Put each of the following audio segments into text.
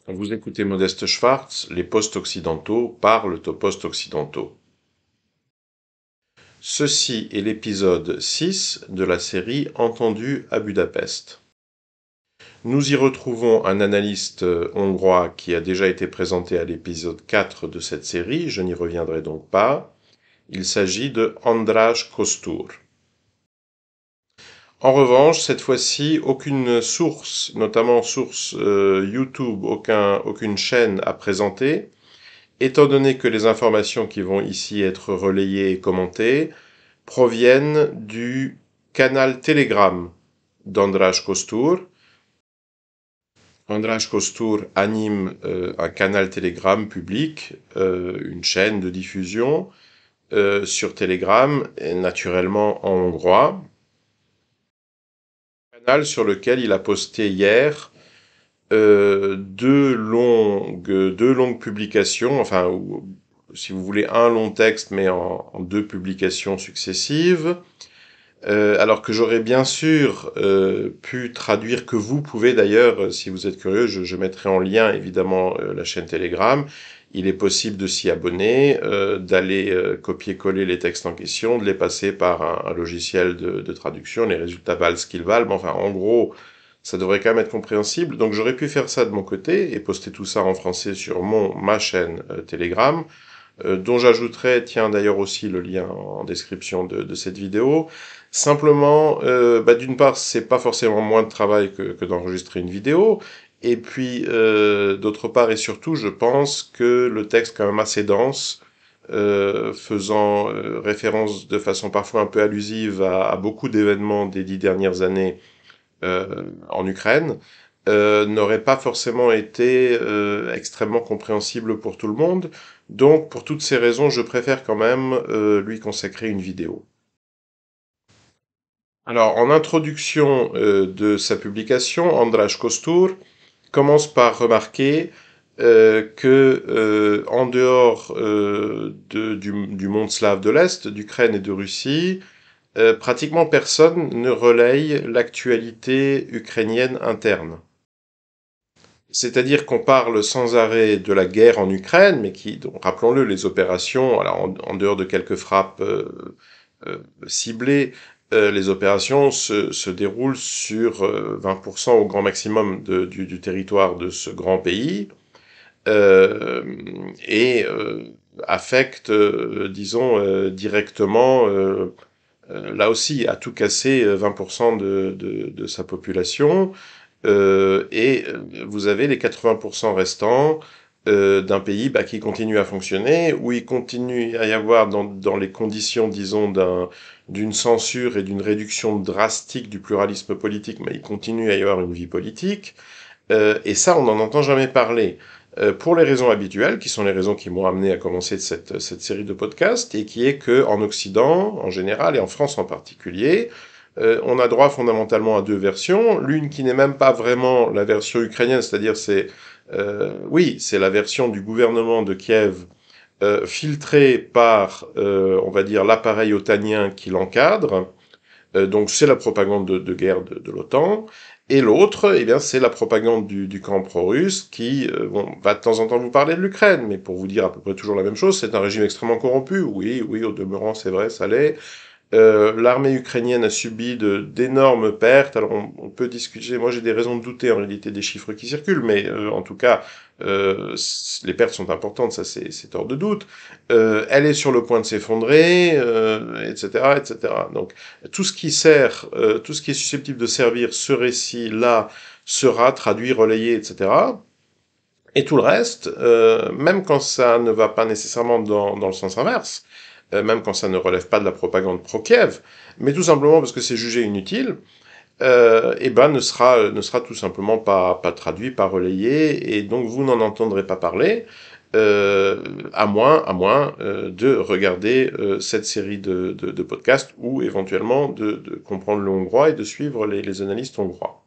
Vous écoutez Modeste Schwartz, les post-occidentaux parlent aux post-occidentaux. Ceci est l'épisode 6 de la série Entendu à Budapest. Nous y retrouvons un analyste hongrois qui a déjà été présenté à l'épisode 4 de cette série, je n'y reviendrai donc pas. Il s'agit de András Kostur. En revanche, cette fois-ci, aucune source, notamment source YouTube, aucune chaîne à présenter, étant donné que les informations qui vont ici être relayées et commentées proviennent du canal Telegram d'András Kostur. András Kostur anime un canal Telegram public, une chaîne de diffusion sur Telegram, et naturellement en hongrois. Un canal sur lequel il a posté hier deux longues publications, enfin, si vous voulez, un long texte, mais en deux publications successives, alors que j'aurais bien sûr pu traduire, que vous pouvez d'ailleurs, si vous êtes curieux, je mettrai en lien évidemment la chaîne Telegram. Il est possible de s'y abonner, d'aller copier-coller les textes en question, de les passer par un logiciel de traduction, les résultats valent ce qu'ils valent, mais enfin en gros, ça devrait quand même être compréhensible. Donc j'aurais pu faire ça de mon côté et poster tout ça en français sur ma chaîne Telegram, dont j'ajouterai, tiens d'ailleurs aussi le lien en description de cette vidéo. Simplement, d'une part, c'est pas forcément moins de travail que d'enregistrer une vidéo, et puis d'autre part et surtout, je pense que le texte est quand même assez dense, faisant référence de façon parfois un peu allusive à beaucoup d'événements des 10 dernières années en Ukraine, n'aurait pas forcément été extrêmement compréhensible pour tout le monde. Donc, pour toutes ces raisons, je préfère quand même lui consacrer une vidéo. Alors, en introduction de sa publication, András Kostur commence par remarquer que en dehors du monde slave de l'Est, d'Ukraine et de Russie, pratiquement personne ne relaye l'actualité ukrainienne interne. C'est-à-dire qu'on parle sans arrêt de la guerre en Ukraine, mais donc, rappelons-le, les opérations, alors en dehors de quelques frappes ciblées, les opérations se déroulent sur 20% au grand maximum du territoire de ce grand pays, euh, et affectent, disons, directement, là aussi, à tout casser 20% de sa population. Et vous avez les 80% restants d'un pays qui continue à fonctionner, où il continue à y avoir dans les conditions, disons, d'une censure et d'une réduction drastique du pluralisme politique, mais il continue à y avoir une vie politique. Et ça, on n'en entend jamais parler. Pour les raisons habituelles, qui sont les raisons qui m'ont amené à commencer cette série de podcasts, et qui est que en Occident, en général, et en France en particulier, on a droit fondamentalement à deux versions. L'une qui n'est même pas vraiment la version ukrainienne, c'est-à-dire c'est la version du gouvernement de Kiev filtrée par, on va dire, l'appareil otanien qui l'encadre. Donc c'est la propagande de guerre de l'OTAN. Et l'autre, eh bien, c'est la propagande du camp pro-russe qui va de temps en temps vous parler de l'Ukraine, mais pour vous dire à peu près toujours la même chose, c'est un régime extrêmement corrompu. Oui, oui, au demeurant, c'est vrai, ça l'est. L'armée ukrainienne a subi d'énormes pertes. Alors on peut discuter. Moi j'ai des raisons de douter en réalité des chiffres qui circulent, mais en tout cas les pertes sont importantes, ça c'est hors de doute. Elle est sur le point de s'effondrer, etc., etc. Donc tout ce qui sert, tout ce qui est susceptible de servir ce récit-là sera traduit, relayé, etc. Et tout le reste, même quand ça ne va pas nécessairement dans le sens inverse, même quand ça ne relève pas de la propagande pro-Kiev, mais tout simplement parce que c'est jugé inutile, ne sera tout simplement pas traduit, pas relayé, et donc vous n'en entendrez pas parler, à moins de regarder cette série de podcasts, ou éventuellement de comprendre le hongrois et de suivre les analystes hongrois.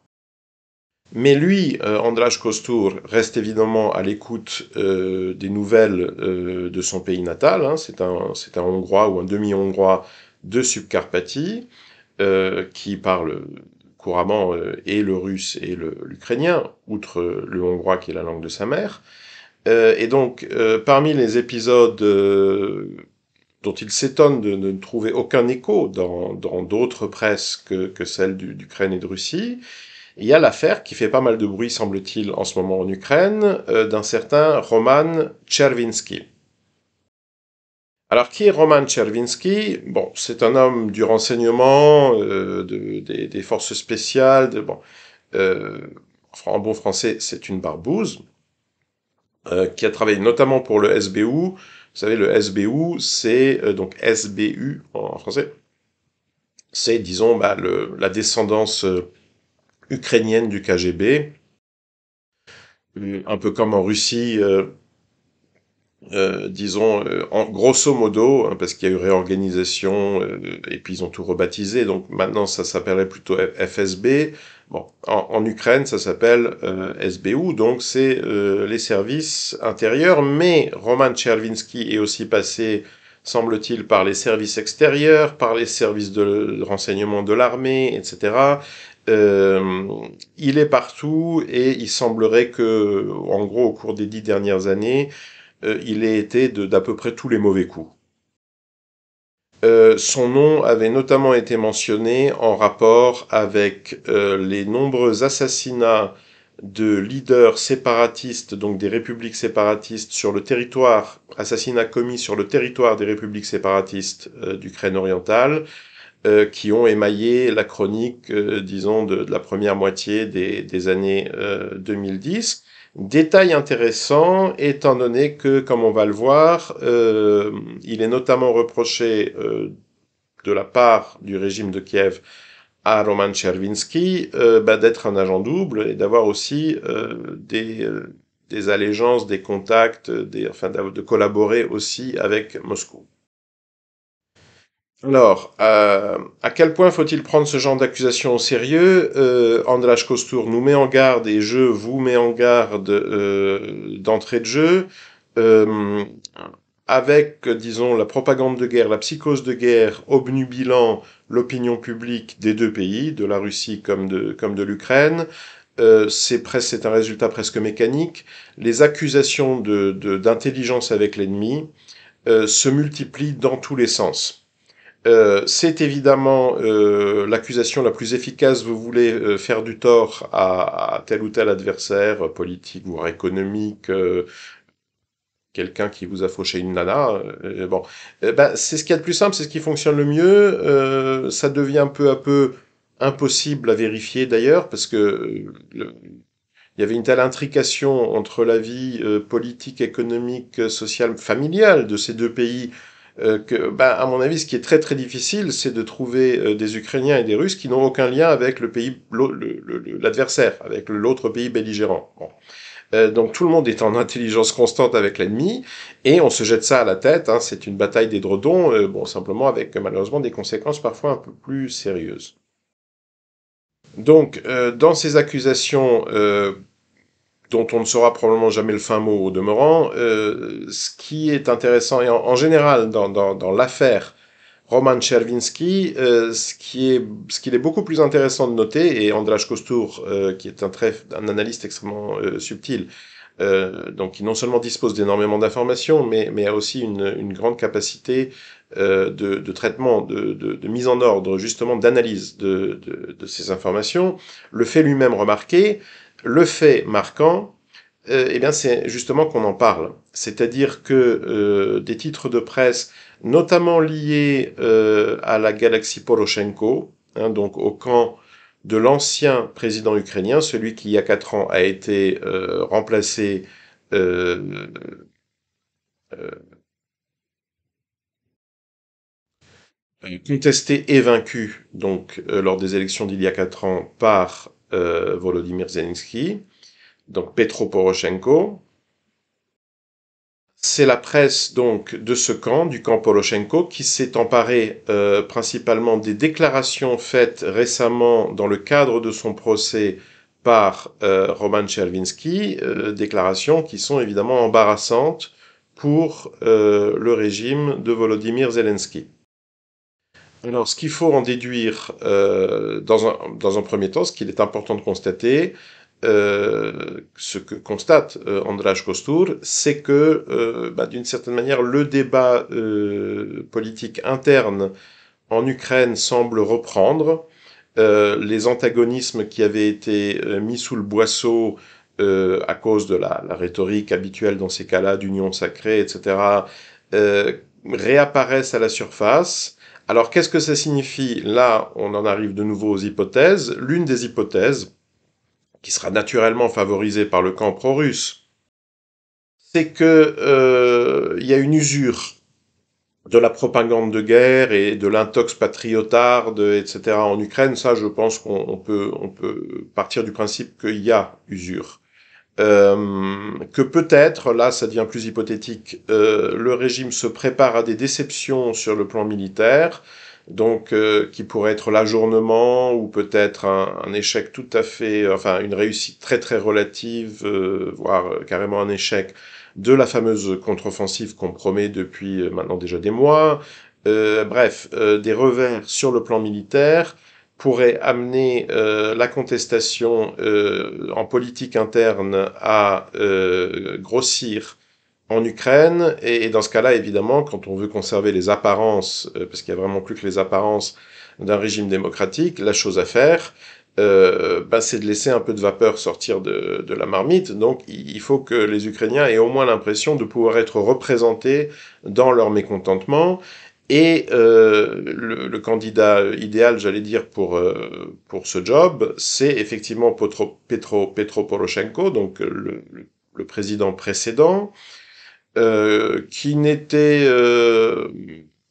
Mais lui, András Kostur, reste évidemment à l'écoute des nouvelles de son pays natal. Hein. C'est un Hongrois ou un demi-Hongrois de Subcarpathie qui parle couramment et le russe et l'ukrainien, outre le hongrois qui est la langue de sa mère. Et donc, parmi les épisodes dont il s'étonne de ne trouver aucun écho dans d'autres presses que celles d'Ukraine et de Russie, il y a l'affaire qui fait pas mal de bruit, semble-t-il, en ce moment en Ukraine, d'un certain Roman Chervinsky. Alors, qui est Roman Chervinsky? Bon, c'est un homme du renseignement, des forces spéciales, en bon français, c'est une barbouze, qui a travaillé notamment pour le SBU. Vous savez, le SBU, c'est donc SBU en français. C'est, disons, la descendance ukrainienne du KGB, un peu comme en Russie, disons, en grosso modo, hein, parce qu'il y a eu réorganisation, et puis ils ont tout rebaptisé, donc maintenant ça s'appellerait plutôt FSB. Bon, en Ukraine, ça s'appelle SBU, donc c'est les services intérieurs, mais Roman Chervinsky est aussi passé, semble-t-il, par les services extérieurs, par les services de renseignement de l'armée, etc. Euh, il est partout, et il semblerait que, en gros, au cours des 10 dernières années, il ait été d'à peu près tous les mauvais coups. Son nom avait notamment été mentionné en rapport avec les nombreux assassinats de leaders séparatistes, donc des républiques séparatistes sur le territoire, assassinats commis sur le territoire des républiques séparatistes d'Ukraine orientale, qui ont émaillé la chronique, disons, de la première moitié des années 2010. Détail intéressant, étant donné que, comme on va le voir, il est notamment reproché de la part du régime de Kiev à Roman Chervinsky d'être un agent double et d'avoir aussi des allégeances, des contacts, de collaborer aussi avec Moscou. Alors, à quel point faut-il prendre ce genre d'accusation au sérieux? András Kostur nous met en garde et je vous mets en garde d'entrée de jeu. Euh, Avec, disons, la propagande de guerre, la psychose de guerre obnubilant l'opinion publique des deux pays, de la Russie comme de l'Ukraine, c'est un résultat presque mécanique. Les accusations d'intelligence avec l'ennemi se multiplient dans tous les sens. C'est évidemment l'accusation la plus efficace. Vous voulez faire du tort à tel ou tel adversaire politique, voire économique, quelqu'un qui vous a fauché une nana. C'est ce qu'il y a de plus simple, c'est ce qui fonctionne le mieux. Ça devient peu à peu impossible à vérifier d'ailleurs, parce que il y avait une telle intrication entre la vie politique, économique, sociale, familiale de ces deux pays à mon avis, ce qui est très très difficile, c'est de trouver des Ukrainiens et des Russes qui n'ont aucun lien avec le pays, l'adversaire, avec l'autre pays belligérant. Bon. Donc tout le monde est en intelligence constante avec l'ennemi, et on se jette ça à la tête. Hein, c'est une bataille d'édredons, simplement avec malheureusement des conséquences parfois un peu plus sérieuses. Donc, dans ces accusations dont on ne saura probablement jamais le fin mot au demeurant, ce qui est intéressant, et en général dans l'affaire Roman Chervinsky, ce qu'il est beaucoup plus intéressant de noter, et András Kostur, qui est un analyste extrêmement subtil, donc qui non seulement dispose d'énormément d'informations, mais a aussi une grande capacité de traitement, de mise en ordre, justement d'analyse de ces informations, le fait lui-même remarquer. Le fait marquant, eh bien, c'est justement qu'on en parle. C'est-à-dire que des titres de presse, notamment liés à la galaxie Poroshenko, hein, donc au camp de l'ancien président ukrainien, celui qui, il y a 4 ans, a été remplacé, euh, euh, contesté et vaincu, donc lors des élections d'il y a 4 ans par Volodymyr Zelensky, donc Petro Poroshenko. C'est la presse donc de ce camp, du camp Poroshenko, qui s'est emparée principalement des déclarations faites récemment dans le cadre de son procès par Roman Chervinsky, déclarations qui sont évidemment embarrassantes pour le régime de Volodymyr Zelensky. Alors, ce qu'il faut en déduire dans un premier temps, ce qu'il est important de constater, ce que constate András Kostur, c'est que, d'une certaine manière, le débat politique interne en Ukraine semble reprendre. Les antagonismes qui avaient été mis sous le boisseau à cause de la rhétorique habituelle dans ces cas-là, d'union sacrée, etc., réapparaissent à la surface. Alors qu'est-ce que ça signifie? Là, on en arrive de nouveau aux hypothèses. L'une des hypothèses, qui sera naturellement favorisée par le camp pro-russe, c'est que il y a une usure de la propagande de guerre et de l'intox patriotarde, etc. en Ukraine. Ça, je pense qu'on peut partir du principe qu'il y a usure. Que peut-être, là ça devient plus hypothétique, le régime se prépare à des déceptions sur le plan militaire, donc qui pourrait être l'ajournement ou peut-être un échec tout à fait, enfin une réussite très très relative, voire carrément un échec de la fameuse contre-offensive qu'on promet depuis maintenant déjà des mois. Bref, des revers sur le plan militaire pourrait amener la contestation en politique interne à grossir en Ukraine, et dans ce cas-là, évidemment, quand on veut conserver les apparences, parce qu'il y a vraiment plus que les apparences d'un régime démocratique, la chose à faire, c'est de laisser un peu de vapeur sortir de la marmite. Donc il faut que les Ukrainiens aient au moins l'impression de pouvoir être représentés dans leur mécontentement. Et le candidat idéal, j'allais dire, pour ce job, c'est effectivement Petro Poroshenko, donc le président précédent, qui n'était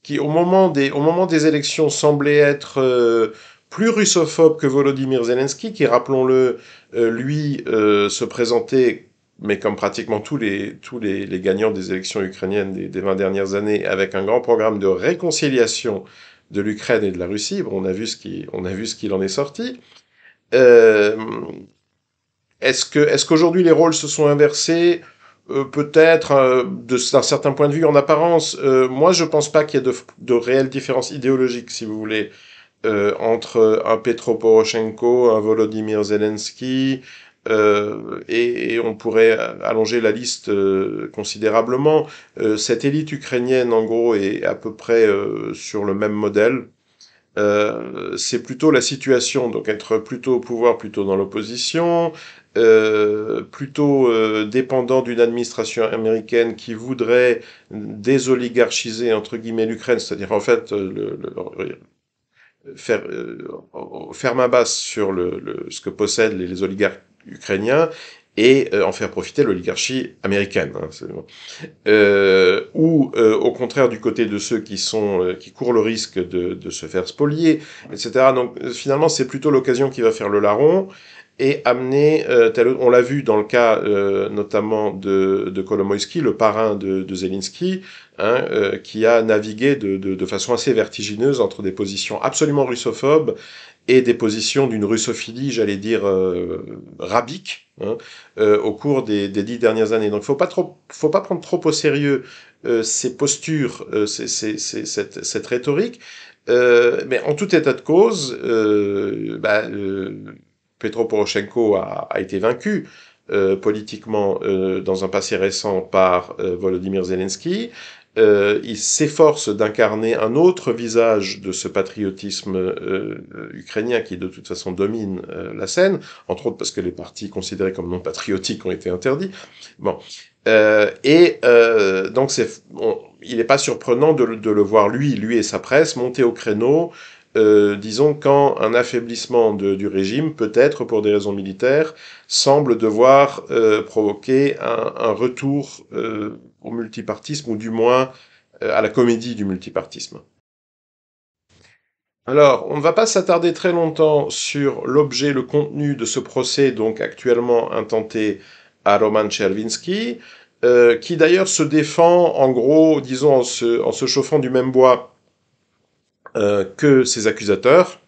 qui au moment des élections semblait être plus russophobe que Volodymyr Zelensky, qui, rappelons-le, lui se présentait, mais comme pratiquement tous les gagnants des élections ukrainiennes des 20 dernières années, avec un grand programme de réconciliation de l'Ukraine et de la Russie. Bon, on a vu ce qu'il en est sorti. Euh, est-ce qu'aujourd'hui les rôles se sont inversés? Peut-être, d'un certain point de vue en apparence. Moi, je pense pas qu'il y ait de réelles différences idéologiques, si vous voulez, entre un Petro Poroshenko, un Volodymyr Zelensky, et on pourrait allonger la liste considérablement. Cette élite ukrainienne, en gros, est à peu près sur le même modèle. C'est plutôt la situation, donc être plutôt au pouvoir, plutôt dans l'opposition, plutôt dépendant d'une administration américaine qui voudrait désoligarchiser entre guillemets l'Ukraine, c'est-à-dire en fait faire main basse sur ce que possèdent les oligarques ukrainiens et en faire profiter l'oligarchie américaine. Hein, ou au contraire du côté de ceux qui courent le risque de se faire spolier, etc. Donc finalement, c'est plutôt l'occasion qui va faire le larron et amener, on l'a vu dans le cas notamment de Kolomoïski, le parrain de Zelensky, hein, qui a navigué de façon assez vertigineuse entre des positions absolument russophobes et des positions d'une russophilie, j'allais dire, rabique, hein, au cours des 10 dernières années. Donc faut pas prendre trop au sérieux ces postures, cette rhétorique, mais en tout état de cause, Petro Poroshenko a été vaincu politiquement dans un passé récent par Volodymyr Zelensky. Il s'efforce d'incarner un autre visage de ce patriotisme ukrainien qui de toute façon domine la scène, entre autres parce que les partis considérés comme non patriotiques ont été interdits. Bon, donc il n'est pas surprenant de le voir lui et sa presse monter au créneau. Disons, quand un affaiblissement du régime, peut-être pour des raisons militaires, semble devoir provoquer un retour au multipartisme, ou du moins à la comédie du multipartisme. Alors, on ne va pas s'attarder très longtemps sur l'objet, le contenu de ce procès, donc actuellement intenté à Roman Chervinsky, qui d'ailleurs se défend, en gros, disons, en se chauffant du même bois que ses accusateurs,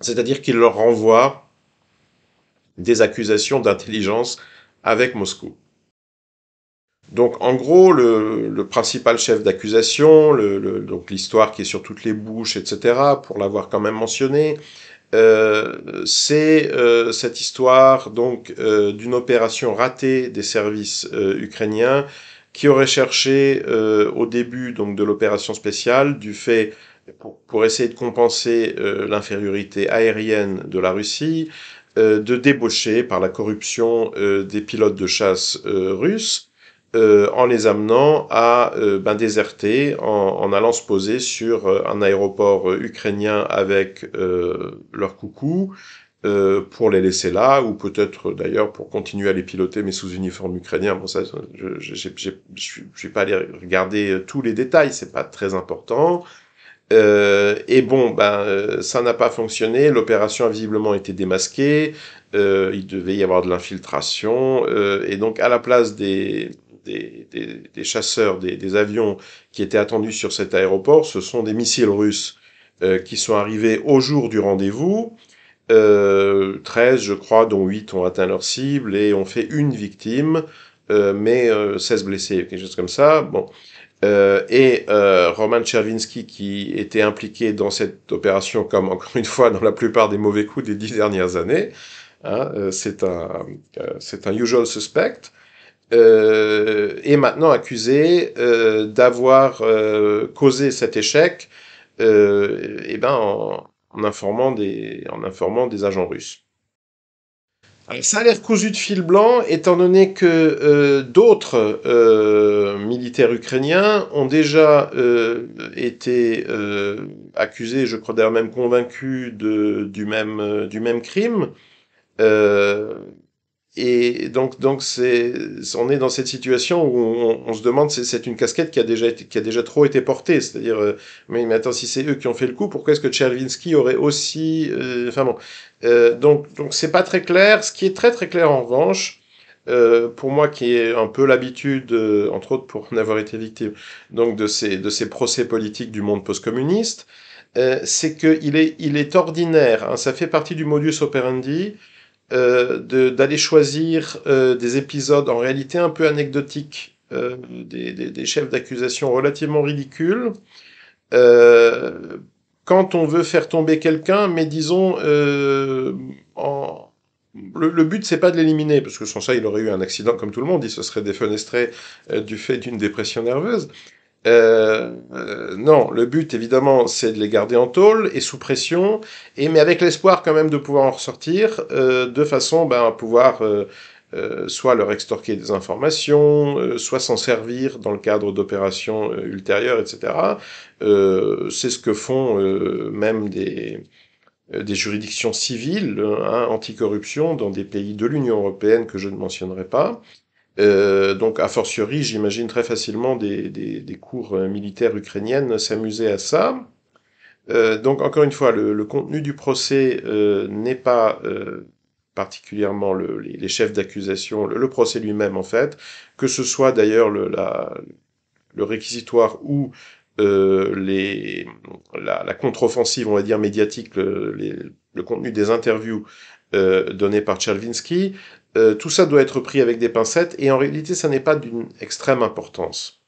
c'est-à-dire qu'il leur renvoie des accusations d'intelligence avec Moscou. Donc, en gros, le principal chef d'accusation, donc l'histoire qui est sur toutes les bouches, etc., pour l'avoir quand même mentionné, c'est cette histoire donc d'une opération ratée des services ukrainiens qui auraient cherché au début donc de l'opération spéciale du fait pour essayer de compenser l'infériorité aérienne de la Russie, de débaucher par la corruption des pilotes de chasse russes en les amenant à déserter en allant se poser sur un aéroport ukrainien avec leur coucou pour les laisser là, ou peut-être d'ailleurs pour continuer à les piloter mais sous uniforme ukrainien. Bon, ça, je suis pas allé regarder tous les détails, c'est pas très important. Et bon, ça n'a pas fonctionné. L'opération a visiblement été démasquée. Il devait y avoir de l'infiltration. Et donc, à la place des chasseurs, des avions qui étaient attendus sur cet aéroport, ce sont des missiles russes qui sont arrivés au jour du rendez-vous. 13, je crois, dont 8 ont atteint leur cible et ont fait une victime, mais 16 blessés, quelque chose comme ça. Bon. Roman Chervinsky, qui était impliqué dans cette opération, comme encore une fois dans la plupart des mauvais coups des 10 dernières années, hein, c'est un usual suspect, est maintenant accusé d'avoir causé cet échec en informant des agents russes. Alors, ça a l'air cousu de fil blanc, étant donné que d'autres militaires ukrainiens ont déjà été accusés, je crois d'ailleurs même convaincus du même crime. Euh, et donc on est dans cette situation où on se demande, c'est une casquette qui a déjà trop été portée. C'est-à-dire, mais attends, si c'est eux qui ont fait le coup, pourquoi est-ce que Tchervinsky aurait aussi, enfin bon, donc c'est pas très clair. Ce qui est très très clair en revanche, pour moi qui ai un peu l'habitude, entre autres pour en avoir été victime, donc de ces procès politiques du monde post-communiste, c'est il est ordinaire, hein, ça fait partie du modus operandi d'aller choisir des épisodes en réalité un peu anecdotiques, des chefs d'accusation relativement ridicules, euh, quand on veut faire tomber quelqu'un, mais disons, le but, c'est pas de l'éliminer, parce que sans ça, il aurait eu un accident comme tout le monde, il se serait défenestré du fait d'une dépression nerveuse. Non, le but évidemment c'est de les garder en tôle et sous pression, mais avec l'espoir quand même de pouvoir en ressortir de façon à pouvoir soit leur extorquer des informations, soit s'en servir dans le cadre d'opérations ultérieures, etc. C'est ce que font même des juridictions civiles anticorruption dans des pays de l'Union européenne que je ne mentionnerai pas. Donc, a fortiori, j'imagine très facilement des cours militaires ukrainiennes s'amuser à ça. Donc, encore une fois, le contenu du procès n'est pas particulièrement les chefs d'accusation, le procès lui-même en fait, que ce soit d'ailleurs le réquisitoire ou la contre-offensive, on va dire, médiatique, le contenu des interviews données par Chervinsky, tout ça doit être pris avec des pincettes, et en réalité, ça n'est pas d'une extrême importance.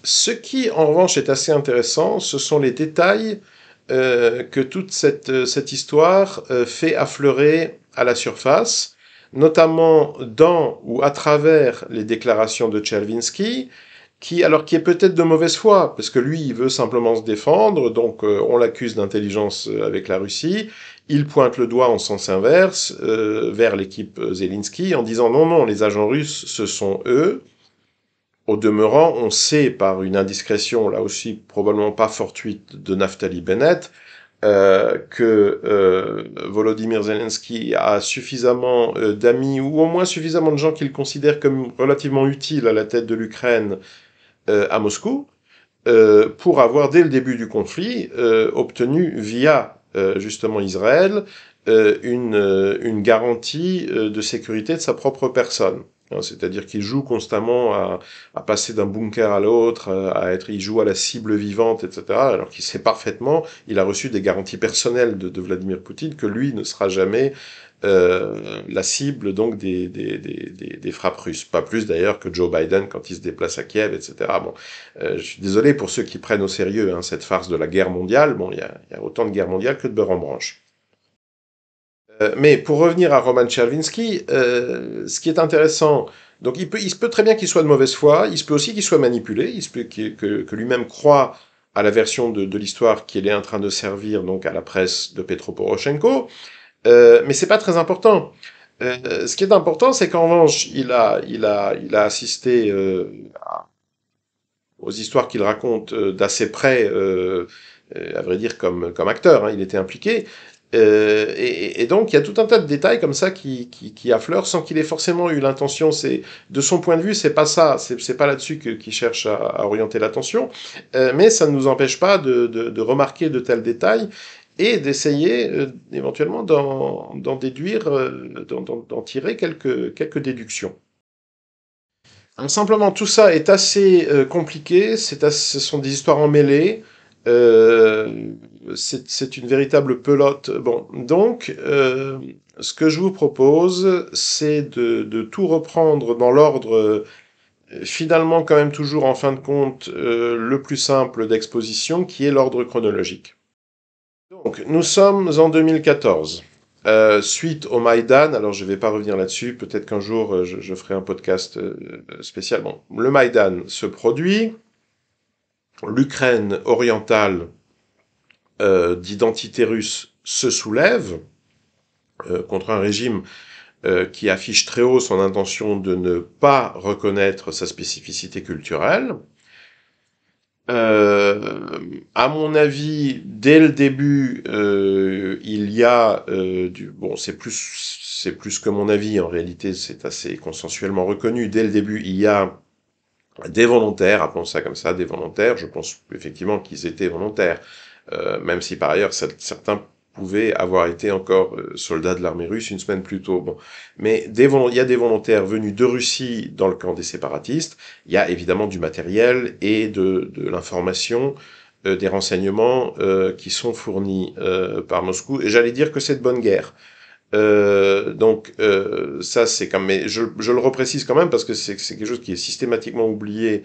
Ce qui, en revanche, est assez intéressant, ce sont les détails que toute cette histoire fait affleurer à la surface, notamment dans ou à travers les déclarations de Chervinsky, qui est peut-être de mauvaise foi, parce que lui, il veut simplement se défendre, donc on l'accuse d'intelligence avec la Russie, il pointe le doigt en sens inverse vers l'équipe Zelensky en disant non, non, les agents russes, ce sont eux. Au demeurant, on sait par une indiscrétion, là aussi probablement pas fortuite, de Naftali Bennett, que Volodymyr Zelensky a suffisamment d'amis, ou au moins suffisamment de gens qu'il considère comme relativement utiles à la tête de l'Ukraine à Moscou, pour avoir, dès le début du conflit, obtenu via justement Israël une garantie de sécurité de sa propre personne. C'est-à-dire qu'il joue constamment à passer d'un bunker à l'autre, il joue à la cible vivante, etc. Alors qu'il sait parfaitement, il a reçu des garanties personnelles de Vladimir Poutine que lui ne sera jamais la cible donc des frappes russes. Pas plus d'ailleurs que Joe Biden quand il se déplace à Kiev, etc. Bon, je suis désolé pour ceux qui prennent au sérieux cette farce de la guerre mondiale. Bon, il y a autant de guerre mondiale que de beurre en branche. Mais pour revenir à Roman Chervinsky, ce qui est intéressant, donc il se peut très bien qu'il soit de mauvaise foi, il se peut aussi qu'il soit manipulé, il se peut que lui-même croit à la version de l'histoire qu'il est en train de servir donc à la presse de Petro Poroshenko, mais c'est pas très important. Ce qui est important, c'est qu'en revanche, il a assisté aux histoires qu'il raconte d'assez près, à vrai dire comme acteur, hein, il était impliqué. Et donc il y a tout un tas de détails comme ça qui affleurent sans qu'il ait forcément eu l'intention. C'est de son point de vue, c'est pas ça, c'est pas là-dessus qu'il cherche à orienter l'attention, mais ça ne nous empêche pas de remarquer de tels détails et d'essayer éventuellement d'en déduire, d'en tirer quelques déductions. Alors, simplement, tout ça est assez compliqué, ce sont des histoires emmêlées, euh, c'est une véritable pelote. Bon, donc, ce que je vous propose, c'est de tout reprendre dans l'ordre, finalement quand même toujours en fin de compte, le plus simple d'exposition, qui est l'ordre chronologique. Donc, nous sommes en 2014. Suite au Maïdan, alors je ne vais pas revenir là-dessus, peut-être qu'un jour je ferai un podcast spécial. Bon, le Maïdan se produit, l'Ukraine orientale d'identité russe se soulève contre un régime qui affiche très haut son intention de ne pas reconnaître sa spécificité culturelle. À mon avis, dès le début, il y a bon, c'est plus que mon avis. En réalité, c'est assez consensuellement reconnu. Dès le début, il y a des volontaires, appelons ça comme ça, des volontaires. Je pense effectivement qu'ils étaient volontaires, même si par ailleurs certains pouvaient avoir été encore soldats de l'armée russe une semaine plus tôt. Bon, mais il y a des volontaires venus de Russie dans le camp des séparatistes. Il y a évidemment du matériel et de l'information, des renseignements qui sont fournis par Moscou. Et j'allais dire que c'est de bonne guerre. Donc ça c'est comme, mais je le reprécise quand même parce que c'est quelque chose qui est systématiquement oublié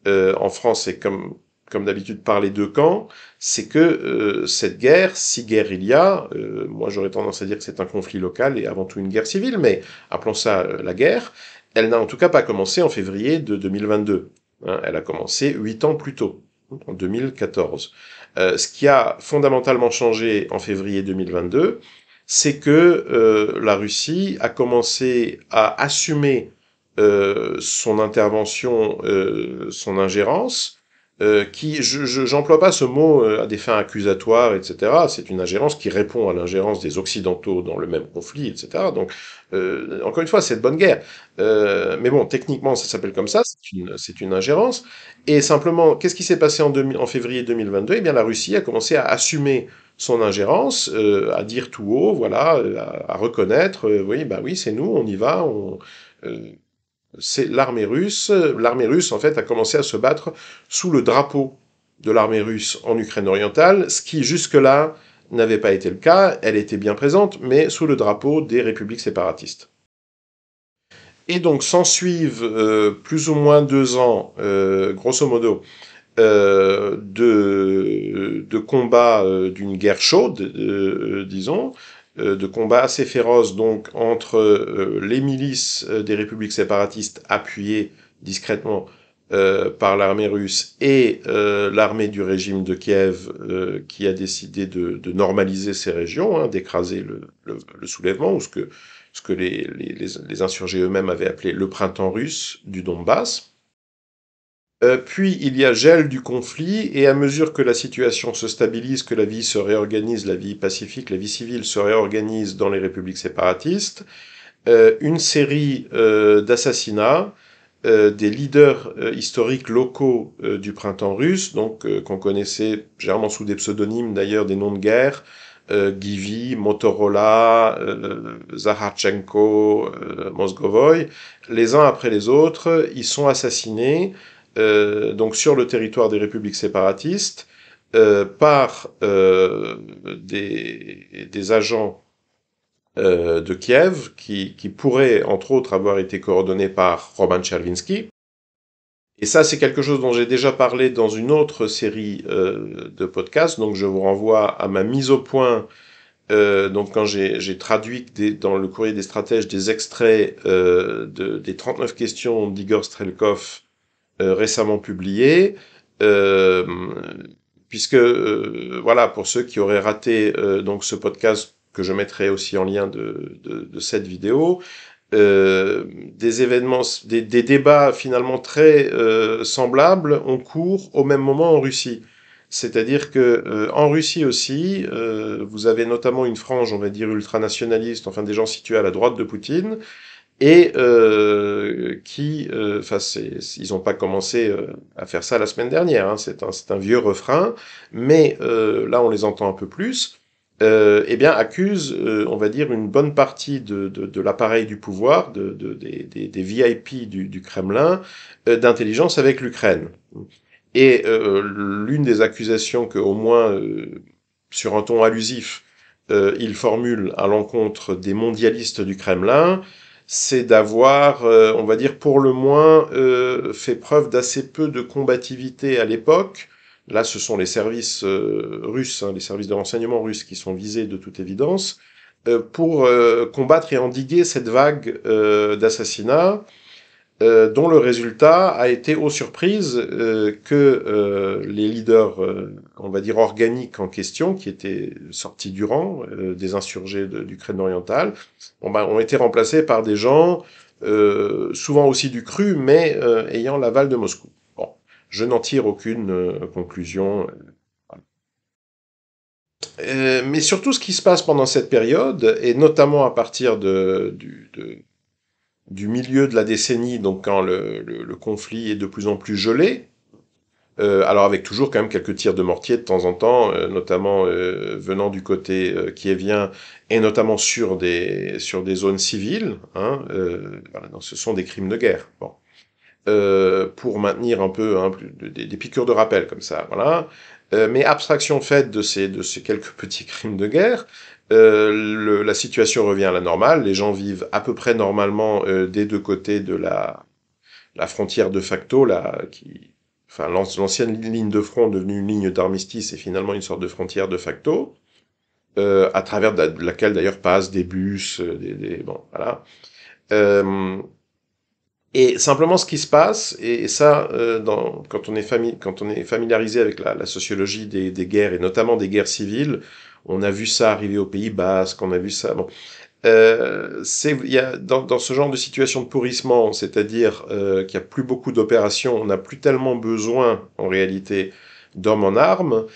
en France, et comme d'habitude par les deux camps, c'est que cette guerre, si guerre il y a, moi j'aurais tendance à dire que c'est un conflit local et avant tout une guerre civile, mais appelons ça la guerre, elle n'a en tout cas pas commencé en février de 2022. Hein, elle a commencé 8 ans plus tôt, en 2014. Ce qui a fondamentalement changé en février 2022, c'est que la Russie a commencé à assumer son intervention, son ingérence, qui, j'emploie pas ce mot à des fins accusatoires, etc. C'est une ingérence qui répond à l'ingérence des Occidentaux dans le même conflit, etc. Donc, encore une fois, c'est de bonne guerre. Mais bon, techniquement, ça s'appelle comme ça, c'est une ingérence. Et simplement, qu'est-ce qui s'est passé en février 2022? Eh bien, la Russie a commencé à assumer son ingérence, à dire tout haut, voilà, à reconnaître, oui, bah oui, c'est nous, on y va, euh, c'est l'armée russe. L'armée russe, en fait, a commencé à se battre sous le drapeau de l'armée russe en Ukraine orientale, ce qui, jusque-là, n'avait pas été le cas. Elle était bien présente, mais sous le drapeau des républiques séparatistes. Et donc, s'ensuivent plus ou moins 2 ans, grosso modo, de combats d'une guerre chaude, disons, de combats assez féroces donc entre les milices des républiques séparatistes appuyées discrètement par l'armée russe et l'armée du régime de Kiev qui a décidé de normaliser ces régions, hein, d'écraser le soulèvement, ou ce que les insurgés eux-mêmes avaient appelé le printemps russe du Donbass. Puis il y a gel du conflit, et à mesure que la situation se stabilise, que la vie se réorganise, la vie pacifique, la vie civile se réorganise dans les républiques séparatistes, une série d'assassinats des leaders historiques locaux du printemps russe, donc qu'on connaissait généralement sous des pseudonymes d'ailleurs, des noms de guerre, Givy, Motorola, Zaharchenko, Mozgovoy, les uns après les autres, ils sont assassinés donc sur le territoire des républiques séparatistes par des agents de Kiev, qui pourrait, entre autres, avoir été coordonné par Roman Chervinsky. Et ça, c'est quelque chose dont j'ai déjà parlé dans une autre série de podcasts, donc je vous renvoie à ma mise au point, donc quand j'ai traduit dans le courrier des stratèges des extraits des 39 questions d'Igor Strelkov récemment publiées, euh, puisque, voilà, pour ceux qui auraient raté donc ce podcast, que je mettrai aussi en lien de cette vidéo, des événements, des débats finalement très semblables ont cours au même moment en Russie. C'est-à-dire que en Russie aussi, vous avez notamment une frange, on va dire, ultranationaliste, enfin des gens situés à la droite de Poutine, et enfin, ils n'ont pas commencé à faire ça la semaine dernière. Hein, c'est un vieux refrain, mais là on les entend un peu plus. Eh bien, accusent, on va dire, une bonne partie de l'appareil du pouvoir, des VIP du Kremlin, d'intelligence avec l'Ukraine. Et l'une des accusations que, au moins, sur un ton allusif, il formule à l'encontre des mondialistes du Kremlin, c'est d'avoir, on va dire, pour le moins, fait preuve d'assez peu de combativité à l'époque. Là, ce sont les services russes, hein, les services de renseignement russes qui sont visés de toute évidence, pour combattre et endiguer cette vague d'assassinats, dont le résultat a été, aux surprises, que les leaders, on va dire, organiques en question, qui étaient sortis du rang des insurgés d'Ukraine orientale, ont été remplacés par des gens, souvent aussi du cru, mais ayant l'aval de Moscou. Bon, je n'en tire aucune conclusion. Mais surtout, ce qui se passe pendant cette période, et notamment à partir du milieu de la décennie, donc quand le conflit est de plus en plus gelé, alors avec toujours quand même quelques tirs de mortier de temps en temps, notamment venant du côté kievien, et notamment sur des zones civiles, hein, voilà, donc ce sont des crimes de guerre. Bon. Pour maintenir un peu hein, des piqûres de rappel comme ça, voilà. Mais abstraction faite de ces quelques petits crimes de guerre, la situation revient à la normale, les gens vivent à peu près normalement des deux côtés de la frontière de facto, là, enfin, l'ancienne ligne de front devenue une ligne d'armistice est finalement une sorte de frontière de facto, à travers de laquelle d'ailleurs passent des bus, bon, voilà. Euh, et simplement, ce qui se passe, et ça, quand on est familiarisé avec la sociologie des guerres, et notamment des guerres civiles, on a vu ça arriver au Pays Basque, on a vu ça. Bon, il y a dans ce genre de situation de pourrissement, c'est-à-dire qu'il n'y a plus beaucoup d'opérations, on n'a plus tellement besoin, en réalité, d'hommes en armes.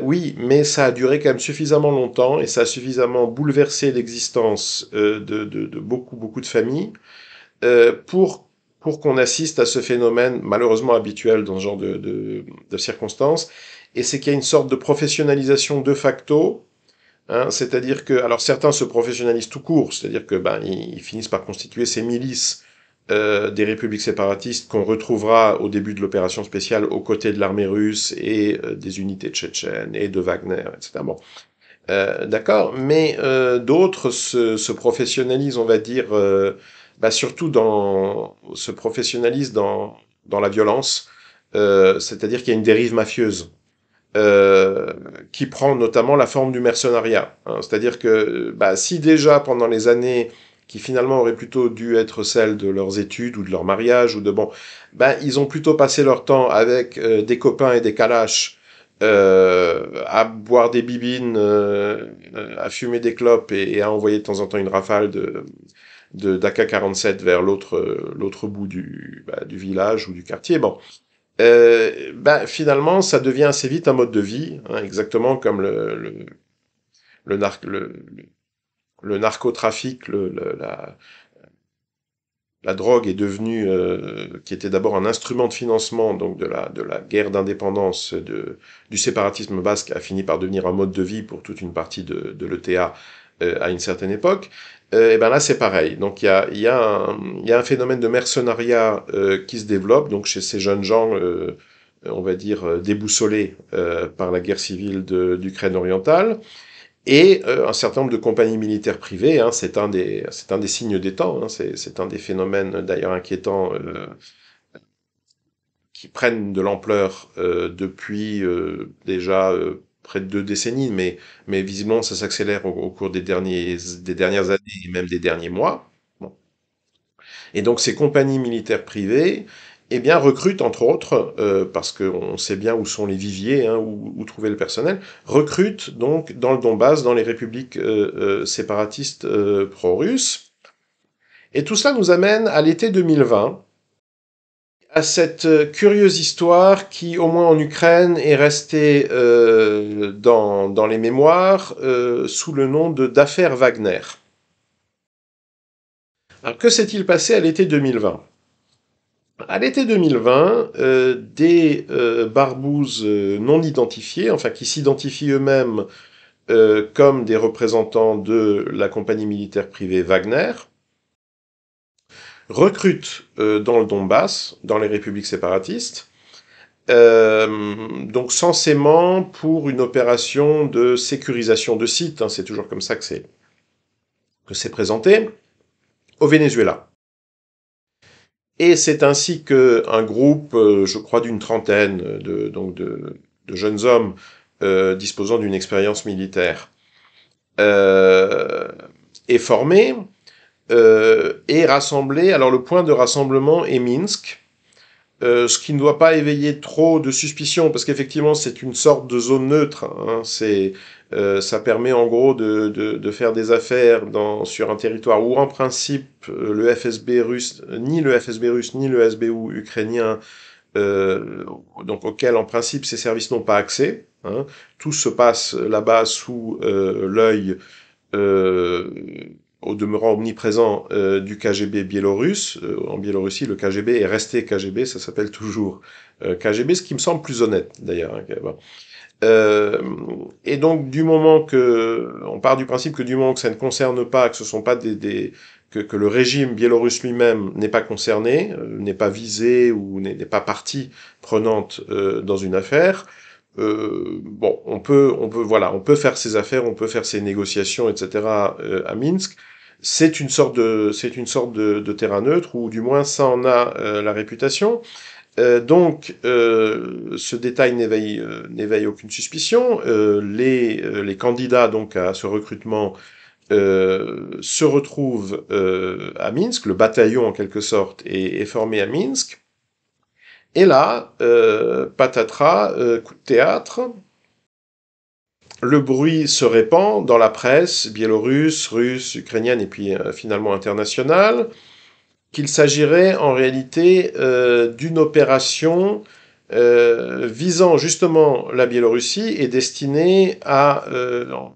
Oui, mais ça a duré quand même suffisamment longtemps et ça a suffisamment bouleversé l'existence de beaucoup de familles euh, pour, pour qu'on assiste à ce phénomène malheureusement habituel dans ce genre de circonstances, et c'est qu'il y a une sorte de professionnalisation de facto, hein, c'est-à-dire que, alors certains se professionnalisent tout court, c'est-à-dire que ils finissent par constituer ces milices des républiques séparatistes qu'on retrouvera au début de l'opération spéciale aux côtés de l'armée russe et des unités tchétchènes et de Wagner, etc. Bon, d'accord, mais d'autres se professionnalisent, on va dire, surtout se professionnalisent dans la violence, c'est-à-dire qu'il y a une dérive mafieuse qui prend notamment la forme du mercenariat. Hein. C'est-à-dire que si déjà pendant les années qui finalement auraient plutôt dû être celles de leurs études ou de leur mariage ou de bon, ils ont plutôt passé leur temps avec des copains et des calaches à boire des bibines, à fumer des clopes et à envoyer de temps en temps une rafale d'AK-47 vers l'autre bout du village ou du quartier. Bon, finalement, ça devient assez vite un mode de vie, hein, exactement comme le, nar- le narcotrafic, la drogue est devenue, qui était d'abord un instrument de financement donc de la guerre d'indépendance du séparatisme basque, a fini par devenir un mode de vie pour toute une partie de l'ETA à une certaine époque. Et ben là c'est pareil. Donc il y a un phénomène de mercenariat qui se développe donc chez ces jeunes gens, on va dire déboussolés par la guerre civile d'Ukraine orientale. et un certain nombre de compagnies militaires privées, hein, c'est un des signes des temps, hein, c'est un des phénomènes d'ailleurs inquiétants qui prennent de l'ampleur depuis déjà près de 2 décennies, mais visiblement ça s'accélère au cours des dernières années et même des derniers mois. Bon. Et donc ces compagnies militaires privées, eh bien, recrutent entre autres, parce qu'on sait bien où sont les viviers, hein, où trouver le personnel, recrutent donc dans le Donbass, dans les républiques séparatistes pro-russes. Et tout cela nous amène à l'été 2020, à cette curieuse histoire qui, au moins en Ukraine, est restée dans les mémoires sous le nom d'affaire Wagner. Alors, que s'est-il passé à l'été 2020? À l'été 2020, des barbouzes non identifiés, enfin qui s'identifient eux-mêmes comme des représentants de la compagnie militaire privée Wagner, recrutent dans le Donbass, dans les républiques séparatistes, donc censément pour une opération de sécurisation de sites, hein, c'est toujours comme ça que c'est présenté, au Venezuela. Et c'est ainsi qu'un groupe, je crois d'une trentaine de jeunes hommes disposant d'une expérience militaire euh, est formé et rassemblé. Alors le point de rassemblement est Minsk, ce qui ne doit pas éveiller trop de suspicion, parce qu'effectivement c'est une sorte de zone neutre. Hein, ça permet en gros de faire des affaires sur un territoire où en principe le FSB russe, ni le FSB russe, ni le SBU ukrainien, donc auquel en principe ces services n'ont pas accès. Hein. Tout se passe là-bas sous l'œil euh, au demeurant omniprésent du KGB biélorusse. En Biélorussie, le KGB est resté KGB, ça s'appelle toujours KGB, ce qui me semble plus honnête d'ailleurs. Hein, bon. Et donc du moment on part du principe que du moment que ça ne concerne pas, que ce sont pas que le régime biélorusse lui-même n'est pas concerné, n'est pas visé ou n'est pas partie prenante dans une affaire, bon, on peut faire ses affaires, on peut faire ses négociations, etc. À Minsk. C'est une sorte de terrain neutre, ou du moins ça en a la réputation. Donc, ce détail n'éveille aucune suspicion. Les candidats donc à ce recrutement se retrouvent à Minsk. Le bataillon, en quelque sorte, est formé à Minsk. Et là, patatras, coup de théâtre, le bruit se répand dans la presse biélorusse, russe, ukrainienne et puis finalement internationale, qu'il s'agirait en réalité d'une opération visant justement la Biélorussie et destinée à,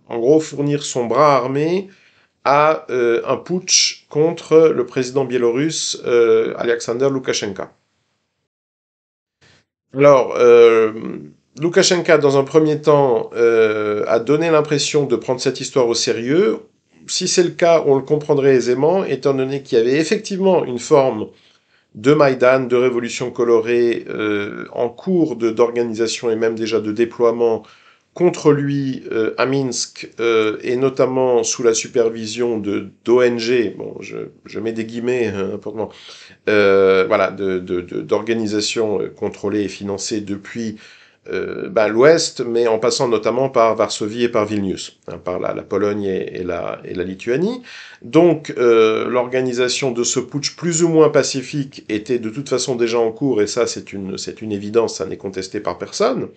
en gros, fournir son bras armé à un putsch contre le président biélorusse Alexander Loukachenko. Alors, Loukachenko, dans un premier temps, a donné l'impression de prendre cette histoire au sérieux. Si c'est le cas, on le comprendrait aisément, étant donné qu'il y avait effectivement une forme de Maïdan, de révolution colorée, en cours d'organisation et même déjà de déploiement contre lui à Minsk, et notamment sous la supervision d'ONG, bon, je mets des guillemets importantement, voilà, d'organisations contrôlées et financées depuis l'Ouest, mais en passant notamment par Varsovie et par Vilnius, hein, par la Pologne et la Lituanie. Donc l'organisation de ce putsch plus ou moins pacifique était de toute façon déjà en cours, et ça c'est une évidence, ça n'est contesté par personne.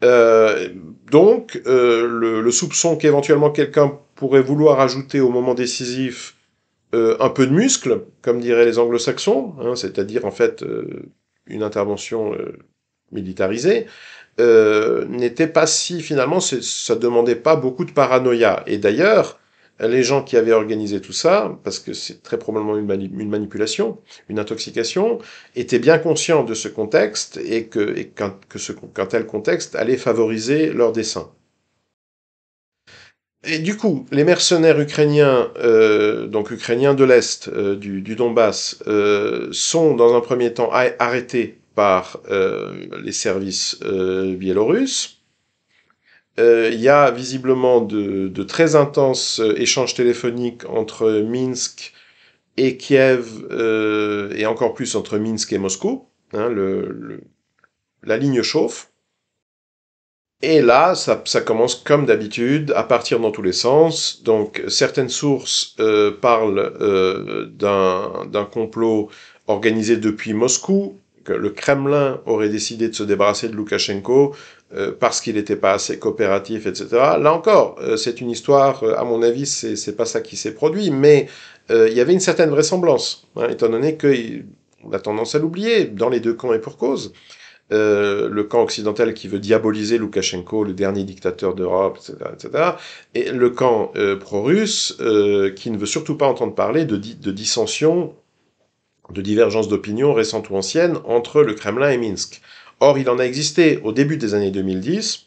Euh, donc le soupçon qu'éventuellement quelqu'un pourrait vouloir ajouter au moment décisif un peu de muscle, comme diraient les anglo-saxons, hein, c'est-à-dire en fait une intervention militarisée, n'était pas si, finalement, ça demandait pas beaucoup de paranoïa. Et d'ailleurs, les gens qui avaient organisé tout ça, parce que c'est très probablement une manipulation, une intoxication, étaient bien conscients de ce contexte et qu'un tel contexte allait favoriser leur dessein. Et du coup, les mercenaires ukrainiens, donc ukrainiens de l'Est, du Donbass, sont dans un premier temps arrêtés par les services biélorusses. Il y a visiblement de très intenses échanges téléphoniques entre Minsk et Kiev, et encore plus entre Minsk et Moscou. Hein, la ligne chauffe. Et là, ça commence comme d'habitude à partir dans tous les sens. Donc, certaines sources parlent d'un complot organisé depuis Moscou, que le Kremlin aurait décidé de se débarrasser de Loukachenko parce qu'il n'était pas assez coopératif, etc. Là encore, c'est une histoire, à mon avis, c'est pas ça qui s'est produit, mais il y avait une certaine vraisemblance, hein, étant donné qu'on a tendance à l'oublier dans les deux camps et pour cause. Le camp occidental qui veut diaboliser Loukachenko, le dernier dictateur d'Europe, etc., etc., et le camp pro-russe qui ne veut surtout pas entendre parler de dissensions, de divergences d'opinion récentes ou anciennes entre le Kremlin et Minsk. Or, il en a existé au début des années 2010.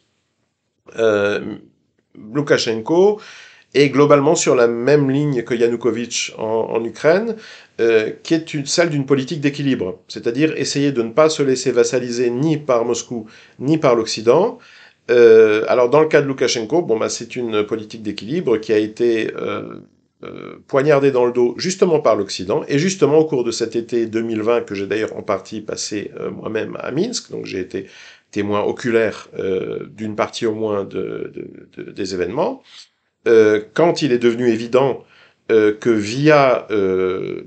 Loukachenko est globalement sur la même ligne que Yanukovych en Ukraine, qui est celle d'une politique d'équilibre, c'est-à-dire essayer de ne pas se laisser vassaliser ni par Moscou ni par l'Occident. Alors dans le cas de Loukachenko, c'est une politique d'équilibre qui a été poignardée dans le dos justement par l'Occident, et justement au cours de cet été 2020, que j'ai d'ailleurs en partie passé moi-même à Minsk, donc j'ai été témoin oculaire d'une partie au moins des événements. Quand il est devenu évident que via le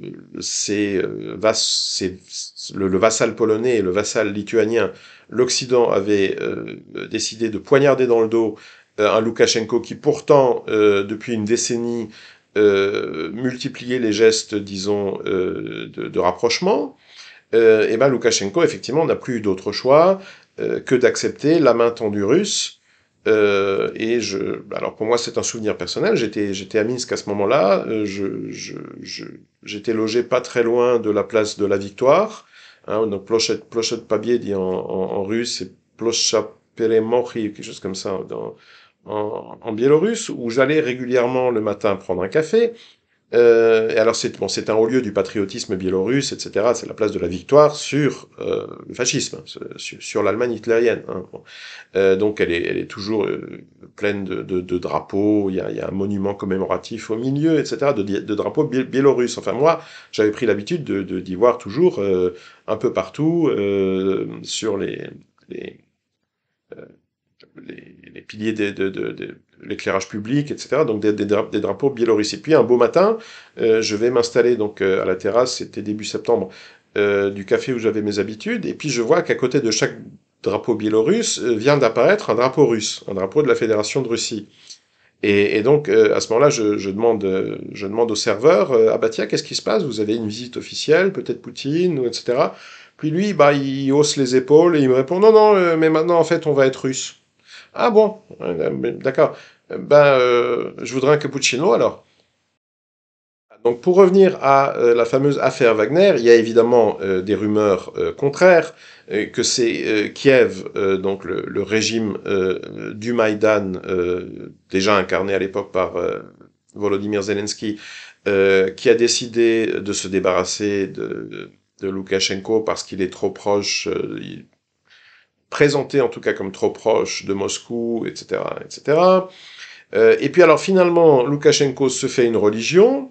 vassal polonais et le vassal lituanien, l'Occident avait décidé de poignarder dans le dos un Loukachenko qui pourtant, depuis une décennie, multipliait les gestes, disons, de rapprochement, et ben Loukachenko, effectivement, n'a plus eu d'autre choix que d'accepter la main tendue russe. Alors pour moi, c'est un souvenir personnel. J'étais à Minsk à ce moment-là. J'étais logé pas très loin de la place de la Victoire. Hein, donc Plochet Pabiedi en russe, c'est Plosha Peremokhi, quelque chose comme ça en biélorusse, où j'allais régulièrement le matin prendre un café. Et alors c'est un haut lieu du patriotisme biélorusse, etc. C'est la place de la victoire sur le fascisme, sur l'Allemagne hitlérienne. Hein. Bon. Donc elle est toujours pleine de drapeaux. Il y a un monument commémoratif au milieu, etc. De drapeaux biélorusses. Enfin moi, j'avais pris l'habitude d'y voir toujours un peu partout sur les, euh, les piliers de l'éclairage public, etc. Donc des drapeaux biélorusses. Et puis un beau matin, je vais m'installer donc à la terrasse, c'était début septembre, du café où j'avais mes habitudes, et puis je vois qu'à côté de chaque drapeau biélorusse vient d'apparaître un drapeau russe, un drapeau de la Fédération de Russie. Et donc à ce moment-là, je demande au serveur, ah bah tiens, qu'est-ce qui se passe? Vous avez une visite officielle, peut-être Poutine, ou etc. Puis lui, il hausse les épaules et il me répond, non, non, mais maintenant en fait on va être russe. Ah bon, d'accord. Je voudrais un cappuccino alors. Donc pour revenir à la fameuse affaire Wagner, il y a évidemment des rumeurs contraires, que c'est Kiev, donc le régime du Maïdan, déjà incarné à l'époque par Volodymyr Zelensky, qui a décidé de se débarrasser de Loukachenko parce qu'il est trop proche, présenté en tout cas comme trop proche de Moscou, etc., etc. Et puis alors finalement, Loukachenko se fait une religion,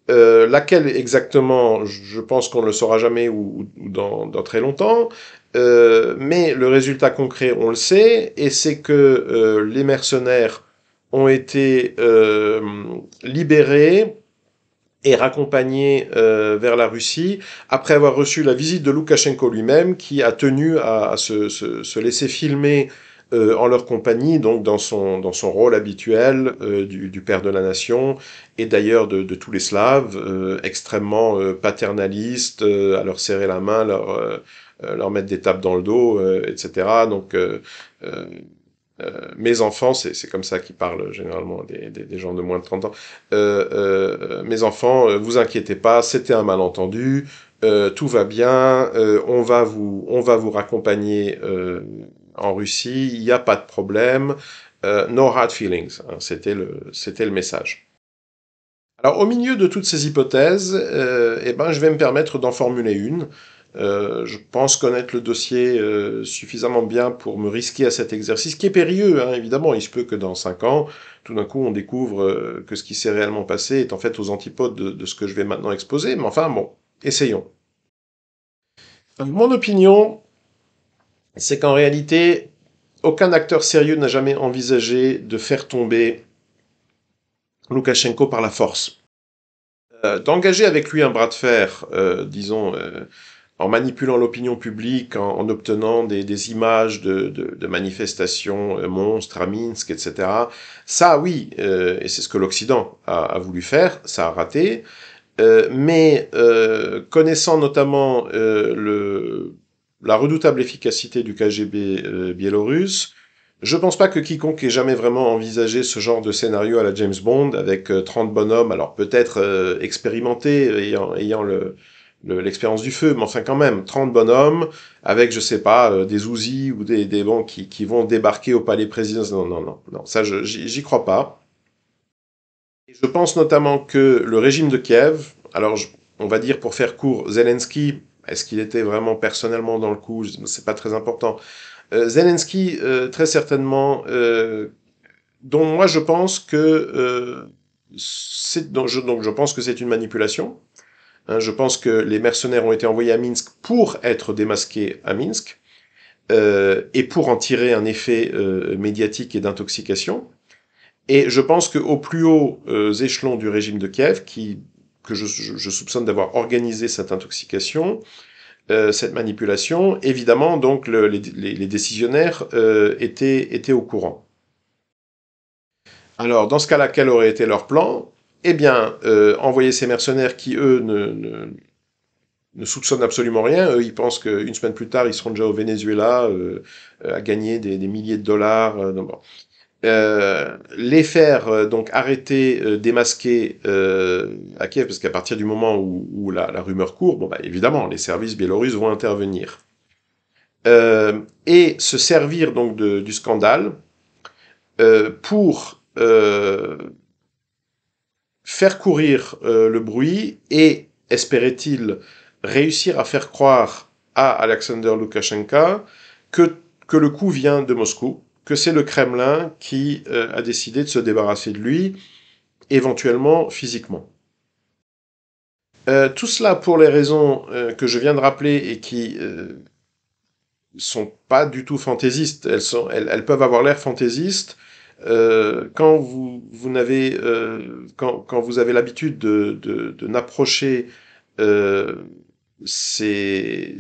laquelle exactement, je pense qu'on ne le saura jamais ou dans très longtemps, mais le résultat concret, on le sait, et c'est que les mercenaires ont été libérés et raccompagnés vers la Russie après avoir reçu la visite de Loukachenko lui-même, qui a tenu à se laisser filmer en leur compagnie, donc dans son rôle habituel du père de la nation, et d'ailleurs de tous les Slaves, extrêmement paternalistes, à leur serrer la main, leur mettre des tapes dans le dos, etc. Donc mes enfants, c'est comme ça qu'ils parlent généralement des gens de moins de 30 ans. Mes enfants, vous inquiétez pas, c'était un malentendu, tout va bien, on va vous raccompagner en Russie, il n'y a pas de problème, no hard feelings, hein, c'était le message. Alors, au milieu de toutes ces hypothèses, je vais me permettre d'en formuler une. Je pense connaître le dossier suffisamment bien pour me risquer à cet exercice, qui est périlleux, hein, évidemment. Il se peut que dans 5 ans, tout d'un coup, on découvre que ce qui s'est réellement passé est en fait aux antipodes de ce que je vais maintenant exposer. Mais enfin, bon, essayons. Mon opinion, c'est qu'en réalité, aucun acteur sérieux n'a jamais envisagé de faire tomber Loukachenko par la force. D'engager avec lui un bras de fer, disons, en manipulant l'opinion publique, en obtenant des images de manifestations monstres à Minsk, etc. Ça, oui, et c'est ce que l'Occident a voulu faire, ça a raté. Mais connaissant notamment la redoutable efficacité du KGB biélorusse, je pense pas que quiconque ait jamais vraiment envisagé ce genre de scénario à la James Bond avec 30 bonhommes, alors peut-être expérimentés, ayant l'expérience du feu, mais enfin quand même, 30 bonhommes avec, je sais pas, des Uzi ou des bons qui vont débarquer au palais présidentiel. Non, non, non, non, ça j'y crois pas. Je pense notamment que le régime de Kiev, alors on va dire pour faire court, Zelensky, est-ce qu'il était vraiment personnellement dans le coup? C'est pas très important. Zelensky, très certainement, dont moi je pense que donc je pense que c'est une manipulation. Hein, je pense que les mercenaires ont été envoyés à Minsk pour être démasqués à Minsk et pour en tirer un effet médiatique et d'intoxication. Et je pense qu'au plus haut échelon du régime de Kiev, que je soupçonne d'avoir organisé cette intoxication, cette manipulation, évidemment, donc les décisionnaires étaient au courant. Alors, dans ce cas-là, quel aurait été leur plan? Eh bien, envoyer ces mercenaires qui, eux, ne soupçonnent absolument rien. Eux, ils pensent qu'une semaine plus tard, ils seront déjà au Venezuela à gagner des milliers de dollars. Donc, bon. Les faire donc arrêter, démasquer à Kiev, parce qu'à partir du moment où la rumeur court, bon bah évidemment les services biélorusses vont intervenir et se servir donc du scandale pour faire courir le bruit et espérait-il réussir à faire croire à Alexander Loukachenko que le coup vient de Moscou, que c'est le Kremlin qui a décidé de se débarrasser de lui, éventuellement physiquement. Tout cela pour les raisons que je viens de rappeler et qui sont pas du tout fantaisistes. Elles peuvent avoir l'air fantaisistes quand quand vous avez l'habitude de n'approcher euh, ces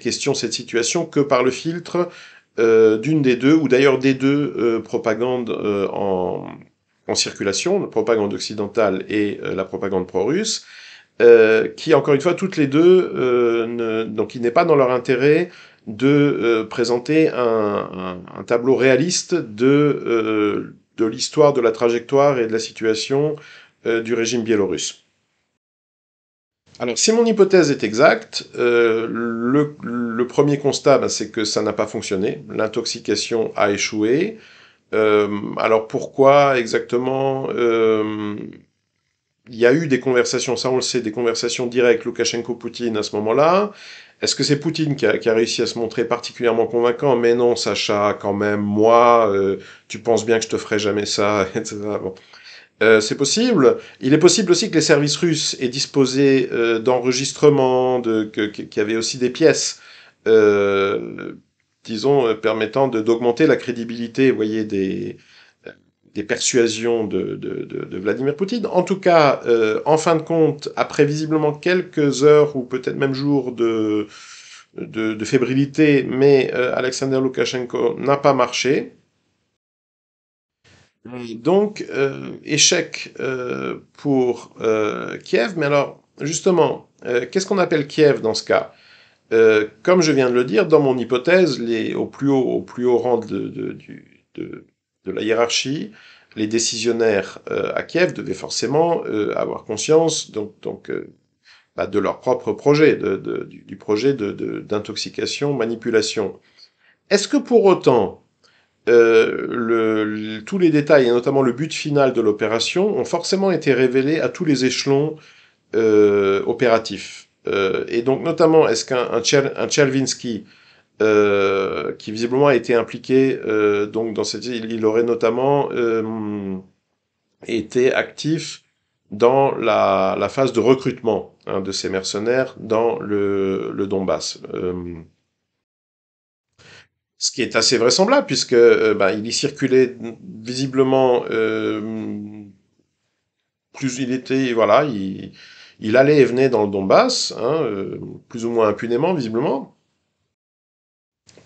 questions, cette situation que par le filtre d'une des deux, ou d'ailleurs des deux propagandes en circulation, la propagande occidentale et la propagande pro-russe, qui, encore une fois, toutes les deux, donc il n'est pas dans leur intérêt de présenter un tableau réaliste de l'histoire, de la trajectoire et de la situation du régime biélorusse. Alors, si mon hypothèse est exacte, le premier constat, ben, c'est que ça n'a pas fonctionné. L'intoxication a échoué. Alors pourquoi exactement il y a eu des conversations, ça on le sait, des conversations directes Loukachenko-Poutine à ce moment-là. Est-ce que c'est Poutine qui a réussi à se montrer particulièrement convaincant? Mais non, Sacha, quand même, moi, tu penses bien que je te ferai jamais ça, etc. Bon. C'est possible. Il est possible aussi que les services russes aient disposé d'enregistrements, qu'il y avait aussi des pièces, euh, disons, permettant d'augmenter la crédibilité, vous voyez, des persuasions de Vladimir Poutine. En tout cas, en fin de compte, après visiblement quelques heures ou peut-être même jours de fébrilité, mais Alexander Loukachenko n'a pas marché. Donc, échec pour Kiev. Mais alors, justement, qu'est-ce qu'on appelle Kiev dans ce cas? Comme je viens de le dire, dans mon hypothèse, au plus haut rang de la hiérarchie, les décisionnaires à Kiev devaient forcément avoir conscience bah, de leur propre projet, du projet d'intoxication, manipulation. Est-ce que pour autant tous les détails, et notamment le but final de l'opération, ont forcément été révélés à tous les échelons opératifs? Et donc notamment, est-ce un Chelvinsky, qui visiblement a été impliqué donc dans cette, il aurait notamment été actif dans la phase de recrutement de ces mercenaires dans le Donbass. Ce qui est assez vraisemblable puisque il y circulait visiblement plus il était voilà il allait et venait dans le Donbass plus ou moins impunément visiblement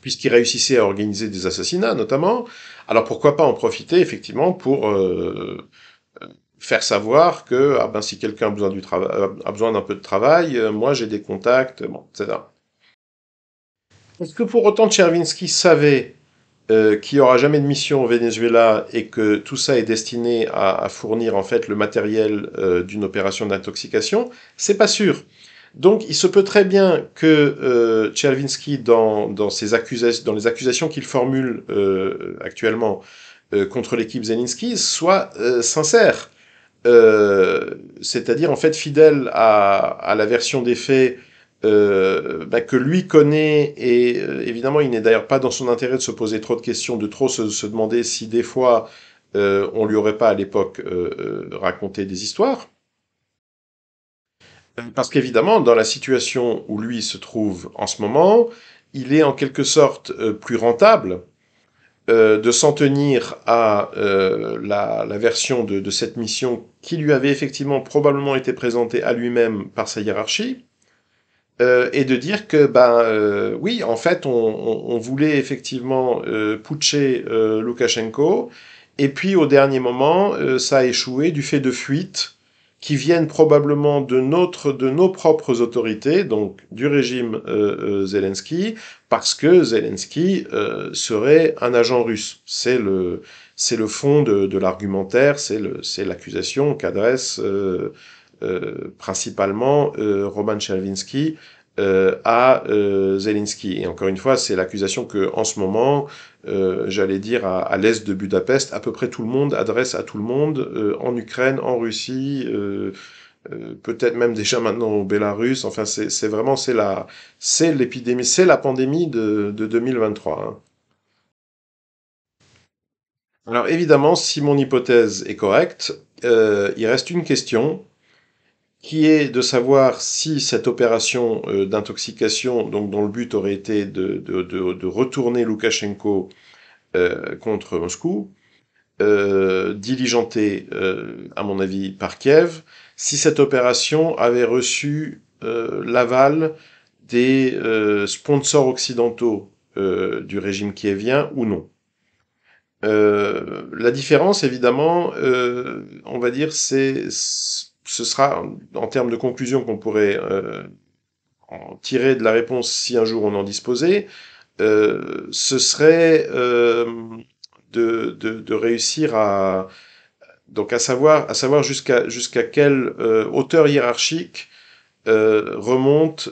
puisqu'il réussissait à organiser des assassinats notamment. Alors pourquoi pas en profiter effectivement pour faire savoir que si quelqu'un a besoin a besoin d'un peu de travail, moi j'ai des contacts, bon, etc. Est-ce que pour autant Chervinsky savait qu'il n'y aura jamais de mission au Venezuela et que tout ça est destiné à fournir en fait le matériel d'une opération d'intoxication? C'est pas sûr. Donc il se peut très bien que Chervinsky, dans les accusations qu'il formule actuellement contre l'équipe Zelensky, soit sincère. C'est-à-dire en fait fidèle à la version des faits que lui connaît, et évidemment il n'est d'ailleurs pas dans son intérêt de se poser trop de questions, de trop se demander si des fois on lui aurait pas à l'époque raconté des histoires. Parce qu'évidemment, dans la situation où lui se trouve en ce moment, il est en quelque sorte plus rentable de s'en tenir à la version de cette mission qui lui avait effectivement probablement été présentée à lui-même par sa hiérarchie, et de dire que oui, en fait, on voulait effectivement putcher Loukachenko, et puis au dernier moment, ça a échoué du fait de fuites qui viennent probablement de nos propres autorités, donc du régime Zelensky, parce que Zelensky serait un agent russe. C'est le fond de l'argumentaire, c'est l'accusation qu'adresse principalement Roman Chervinsky à Zelensky. Et encore une fois, c'est l'accusation que, en ce moment, j'allais dire à l'est de Budapest, à peu près tout le monde adresse à tout le monde, en Ukraine, en Russie, peut-être même déjà maintenant au Bélarus. Enfin, c'est vraiment c'est l'épidémie, c'est la pandémie de 2023. Hein. Alors évidemment, si mon hypothèse est correcte, il reste une question qui est de savoir si cette opération d'intoxication, donc dont le but aurait été de retourner Loukachenko contre Moscou, diligentée, à mon avis, par Kiev, si cette opération avait reçu l'aval des sponsors occidentaux du régime kievien ou non. La différence, évidemment, on va dire, ce sera en termes de conclusion qu'on pourrait en tirer de la réponse si un jour on en disposait, ce serait de réussir à savoir jusqu'à quelle hauteur hiérarchique remonte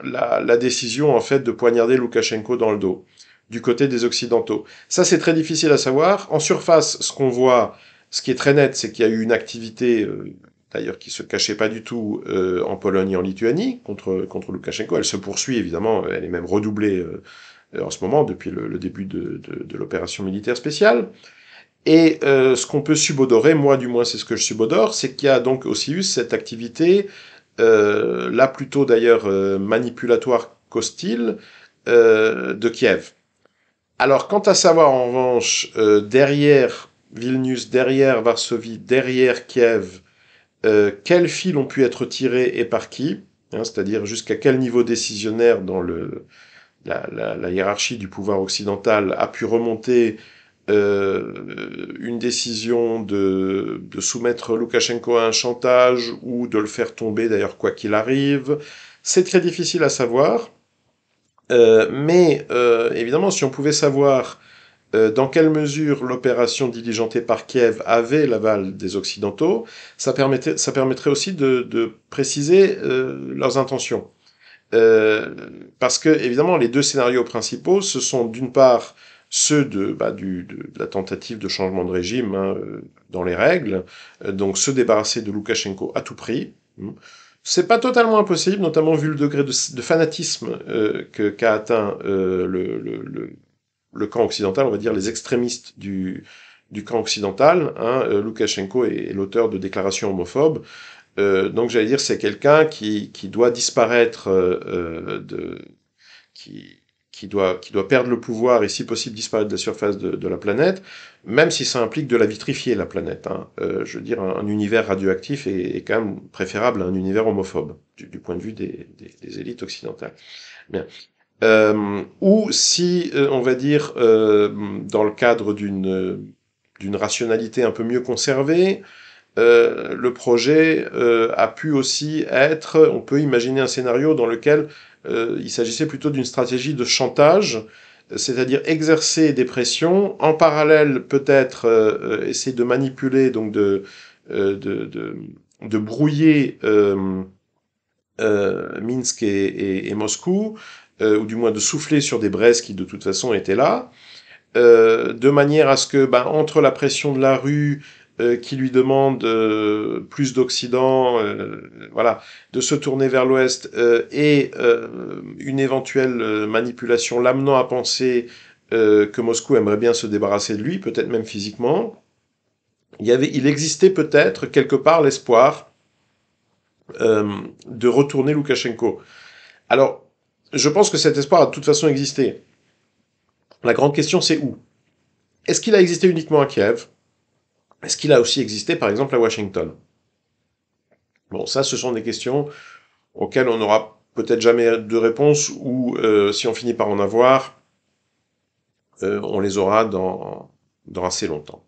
la décision en fait de poignarder Loukachenko dans le dos du côté des Occidentaux. Ça, c'est très difficile à savoir. En surface, ce qu'on voit, ce qui est très net, c'est qu'il y a eu une activité, d'ailleurs, qui se cachait pas du tout en Pologne et en Lituanie contre Loukachenko. Elle se poursuit, évidemment, elle est même redoublée en ce moment, depuis le début de l'opération militaire spéciale. Et ce qu'on peut subodorer, moi du moins c'est ce que je subodore, c'est qu'il y a donc aussi eu cette activité, là plutôt d'ailleurs manipulatoire qu'hostile, de Kiev. Alors, quant à savoir en revanche, derrière Vilnius, derrière Varsovie, derrière Kiev, quels fils ont pu être tirés et par qui, c'est-à-dire jusqu'à quel niveau décisionnaire dans la hiérarchie du pouvoir occidental a pu remonter une décision de soumettre Loukachenko à un chantage ou de le faire tomber, d'ailleurs quoi qu'il arrive, c'est très difficile à savoir. Mais évidemment, si on pouvait savoir dans quelle mesure l'opération diligentée par Kiev avait l'aval des Occidentaux, ça permettrait aussi de préciser leurs intentions. Parce que, évidemment, les deux scénarios principaux, ce sont d'une part ceux de la tentative de changement de régime dans les règles, donc se débarrasser de Loukachenko à tout prix, C'est pas totalement impossible, notamment vu le degré de fanatisme qu'a atteint le camp occidental, on va dire les extrémistes du camp occidental. Hein, Loukachenko est l'auteur de déclarations homophobes. Donc j'allais dire c'est quelqu'un qui doit disparaître qui, qui doit perdre le pouvoir et si possible disparaître de la surface de la planète, même si ça implique de la vitrifier, la planète. Hein. Je veux dire, un univers radioactif est quand même préférable à un univers homophobe, du point de vue des élites occidentales. Bien. Ou si, on va dire, dans le cadre d'une rationalité un peu mieux conservée, le projet a pu aussi être, on peut imaginer un scénario dans lequel il s'agissait plutôt d'une stratégie de chantage, c'est-à-dire exercer des pressions, en parallèle peut-être essayer de manipuler, donc de brouiller Minsk et Moscou, ou du moins de souffler sur des braises qui de toute façon étaient là, de manière à ce que, entre la pression de la rue, qui lui demande plus d'Occident, voilà, de se tourner vers l'Ouest, et une éventuelle manipulation l'amenant à penser que Moscou aimerait bien se débarrasser de lui, peut-être même physiquement, il existait peut-être quelque part l'espoir de retourner Loukachenko. Alors, je pense que cet espoir a de toute façon existé. La grande question, c'est où? Est-ce qu'il a existé uniquement à Kiev? Est-ce qu'il a aussi existé, par exemple, à Washington? Bon, ça, ce sont des questions auxquelles on n'aura peut-être jamais de réponse, ou si on finit par en avoir, on les aura dans assez longtemps.